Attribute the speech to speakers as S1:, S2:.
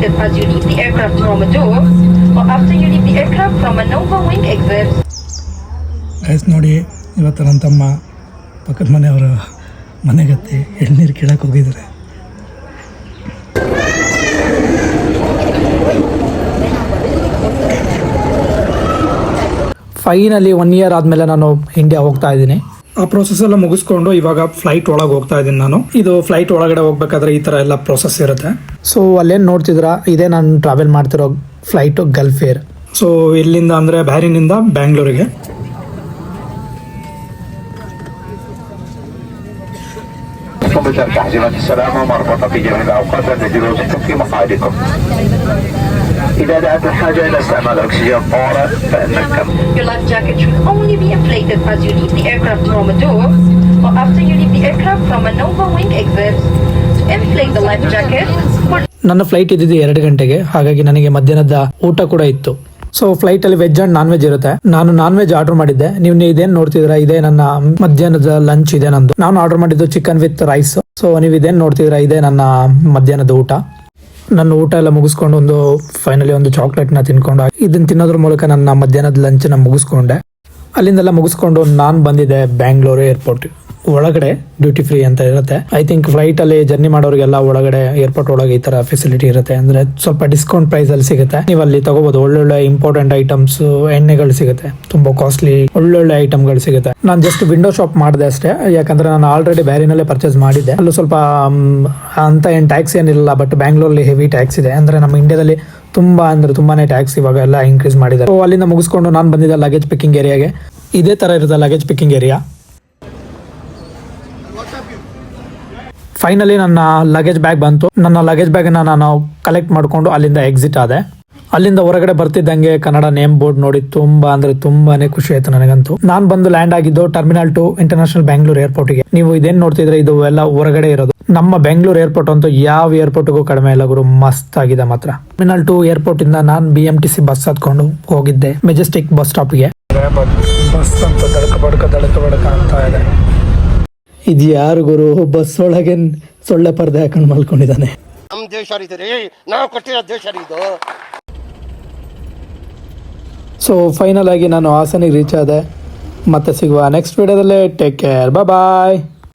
S1: inflated as you leave the aircraft from a door or after you leave the aircraft from a nova wing exit.
S2: Guys ನೋಡಿ, ಇವತ್ತು ನನ್ನ ತಮ್ಮ ಪಕ್ಕದ ಮನೆಯವರ ಮನೆಗತ್ತಿ ಎಳ್ನೀರು ಕೀಳಕ್ಕೆ ಹೋಗಿದ್ದಾರೆ. ಫೈನಲಿ 1 ಇಯರ್ ಆದಮೇಲೆ ನಾನು ಇಂಡಿಯಾ ಹೋಗ್ತಾ ಇದ್ದೀನಿ. ಆ ಪ್ರೋಸೆಸ್ ಎಲ್ಲ ಮುಗಿಸ್ಕೊಂಡು ಇವಾಗ ಫ್ಲೈಟ್ ಒಳಗೆ ಹೋಗ್ತಾ ಇದ್ದೀನಿ ನಾನು. ಇದು ಫ್ಲೈಟ್ ಒಳಗಡೆ ಹೋಗ್ಬೇಕಾದ್ರೆ ಈ ಥರ ಎಲ್ಲ ಪ್ರೋಸೆಸ್ ಇರುತ್ತೆ. ಸೊ ಅಲ್ಲೇನು ನೋಡ್ತಿದ್ದೀರಾ, ಇದೇ ನಾನು ಟ್ರಾವೆಲ್ ಮಾಡ್ತಿರೋ ಫ್ಲೈಟು ಗಲ್ಫ್ ಏರ್. ಸೊ ಇಲ್ಲಿಂದ ಅಂದರೆ ಬ್ಯಾರಿನಿಂದ ಬ್ಯಾಂಗ್ಳೂರಿಗೆ.
S3: تحزمة السلامة مربوطة في جميع الأوقات عند جلوسكم في مقعدكم. إذا دعت الحاجة إلى استعمال أكسجين طارئ فإنك
S1: Your life jacket should only be inflated as you leave the aircraft from a door or after you leave the aircraft from a nova wing exit. To inflate the life jacket.
S2: ನನ್ನ flight ಇದ್ದಿದ್ದು 2 ಗಂಟೆಗೆ, ಹಾಗಾಗಿ ನನಗೆ ಮಧ್ಯಾಹ್ನದ ಊಟ ಕೂಡ ಇತ್ತು. So flight ಅಲ್ಲಿ ವೆಜ್ ಅಂಡ್ ನಾನ್ ವೆಜ್ ಇರುತ್ತೆ. ನಾನು ನಾನ್ ವೆಜ್ ಆರ್ಡರ್ ಮಾಡಿದ್ದೆ. ನೀವು ಇದೇನ್ ನೋಡ್ತಿದ್ರ, ಇದೇ ನನ್ನ ಮಧ್ಯಾಹ್ನದ ಲಂಚ್ ಇದೆ ನಂದು. ನಾನು ಆರ್ಡರ್ ಮಾಡಿದ್ದು ಚಿಕನ್ ವಿತ್ ರೈಸ್. ಸೊ ನೀವು ಇದೇನ್ ನೋಡ್ತಿದ್ರ, ಇದೇ ನನ್ನ ಮಧ್ಯಾಹ್ನದ ಊಟ. ನನ್ನ ಊಟ ಎಲ್ಲ ಮುಗಿಸ್ಕೊಂಡು ಫೈನಲಿ ಒಂದು ಚಾಕ್ಲೇಟ್ ನ ತಿನ್ಕೊಂಡು ಇದನ್ನ ತಿನ್ನೋದ್ರ ಮೂಲಕ ನನ್ನ ಮಧ್ಯಾಹ್ನದ ಲಂಚ್ ನ ಮುಗಿಸ್ಕೊಂಡೆ. ಅಲ್ಲಿಂದೆಲ್ಲ ಮುಗಿಸ್ಕೊಂಡು ನಾನು ಬಂದಿದ್ದೆ ಬ್ಯಾಂಗ್ಳೂರು ಏರ್ಪೋರ್ಟ್ ಒಳಗಡೆ. ಡ್ಯೂಟಿ ಫ್ರೀ ಅಂತ ಇರುತ್ತೆ. ಐ ಥಿಂಕ್ ಫ್ಲೈಟ್ ಅಲ್ಲಿ ಜರ್ನಿ ಮಾಡೋರಿಗೆಲ್ಲ ಒಳಗಡೆ ಏರ್ಪೋರ್ಟ್ ಒಳಗೆ ಈ ತರ ಫೆಸಿಲಿಟಿ ಇರುತ್ತೆ. ಅಂದ್ರೆ ಸ್ವಲ್ಪ ಡಿಸ್ಕೌಂಟ್ ಪ್ರೈಸ್ ಅಲ್ಲಿ ಸಿಗುತ್ತೆ. ನೀವು ಅಲ್ಲಿ ತಗೋಬಹುದು. ಒಳ್ಳೊಳ್ಳೆ ಇಂಪಾರ್ಟೆಂಟ್ ಐಟಮ್ಸ್, ಎಣ್ಣೆಗಳು ಸಿಗುತ್ತೆ. ತುಂಬಾ ಕಾಸ್ಟ್ಲಿ ಒಳ್ಳೊಳ್ಳೆ ಐಟಮ್ಗಳು ಸಿಗುತ್ತೆ. ನಾನು ಜಸ್ಟ್ ವಿಂಡೋ ಶಾಪ್ ಮಾಡಿದೆ ಅಷ್ಟೇ, ಯಾಕಂದ್ರೆ ನಾನು ಆಲ್ರೆಡಿ ಬ್ಯಾರಿನಲ್ಲೇ ಪರ್ಚೇಸ್ ಮಾಡಿದ್ದೆ. ಅಲ್ಲೂ ಸ್ವಲ್ಪ ಅಂತ ಏನ್ ಟ್ಯಾಕ್ಸ್ ಏನಿಲ್ಲ, ಬಟ್ ಬ್ಯಾಂಗ್ಳೂರಲ್ಲಿ ಹೆವಿ ಟ್ಯಾಕ್ಸ್ ಇದೆ. ಅಂದ್ರೆ ನಮ್ಮ ಇಂಡಿಯಾದಲ್ಲಿ ತುಂಬಾನೇ ಟ್ಯಾಕ್ಸ್ ಇವಾಗ ಎಲ್ಲ ಇನ್ಕ್ರೀಸ್ ಮಾಡಿದ್ದಾರೆ. ಸೊ ಅಲ್ಲಿಂದ ಮುಗಿಸ್ಕೊಂಡು ನಾನು ಬಂದಿದ್ದೆ ಲಗೇಜ್ ಪಿಕ್ಕಿಂಗ್ ಏರಿಯಾಗೆ. ಇದೇ ತರ ಇರುತ್ತೆ ಲಗೇಜ್ ಪಿಕ್ಕಿಂಗ್ ಏರಿಯಾ. ಫೈನಲಿ ನನ್ನ ಲಗೇಜ್ ಬ್ಯಾಗ್ ಬಂತು. ನನ್ನ ಲಗೇಜ್ ಬ್ಯಾಗ್ನ ನಾನು ಕಲೆಕ್ಟ್ ಮಾಡಿಕೊಂಡು ಅಲ್ಲಿಂದ ಎಕ್ಸಿಟ್ ಆದೆ. ಅಲ್ಲಿಂದ ಹೊರಗಡೆ ಬರ್ತಿದ್ದಂಗೆ ಕನ್ನಡ ನೇಮ್ ಬೋರ್ಡ್ ನೋಡಿ ತುಂಬಾನೇ ಖುಷಿ ಆಯ್ತು ನನಗಂತೂ. ನಾನು ಬಂದು ಲ್ಯಾಂಡ್ ಆಗಿದ್ದು ಟರ್ಮಿನಲ್ 2 ಇಂಟರ್ನ್ಯಾಷನಲ್ ಬ್ಯಾಂಗ್ಳೂರ್ ಏರ್ಪೋರ್ಟ್ಗೆ. ನೀವು ಇದೇನ್ ನೋಡ್ತಿದ್ರೆ ಇದು ಎಲ್ಲ ಹೊರಗಡೆ ಇರೋದು. ನಮ್ಮ ಬೆಂಗಳೂರು ಏರ್ಪೋರ್ಟ್ ಅಂತೂ ಯಾವ ಏರ್ಪೋರ್ಟ್ಗೂ ಕಡಿಮೆ ಇಲ್ಲ ಗುರು, ಮಸ್ತ್ ಆಗಿದೆ ಮಾತ್ರ. ಟರ್ಮಿನಲ್ 2 ಏರ್ಪೋರ್ಟ್ ಇಂದ ನಾನು BMTC ಬಸ್ ಹತ್ಕೊಂಡು ಹೋಗಿದ್ದೆ ಮೆಜೆಸ್ಟಿಕ್ ಬಸ್ ಸ್ಟಾಪ್ಗೆ. ಬಸ್ ಅಂತ ದಡಕ ಬಡಕ ಅಂತ ಇದೆ. ಇದು ಯಾರು ಗುರು, ಬಸ್ ಒಳಗೆ ಸೊಳ್ಳೆ ಪರ್ದೆ ಹಾಕೊಂಡು ಮಲ್ಕೊಂಡಿದ್ದಾನೆ.
S4: ನಮ್ಮ ದೇಶ ನಾವು ಕೊಟ್ಟಿರೋ ದೇಶ ಇದು.
S2: ಸೊ ಫೈನಲ್ ಆಗಿ ನಾನು ಹಾಸನಿಗೆ ರೀಚ್ ಆದೆ. ಮತ್ತೆ ಸಿಗುವ ನೆಕ್ಸ್ಟ್ ವಿಡಿಯೋದಲ್ಲಿ. ಟೇಕ್ ಕೇರ್, ಬಾಯ್.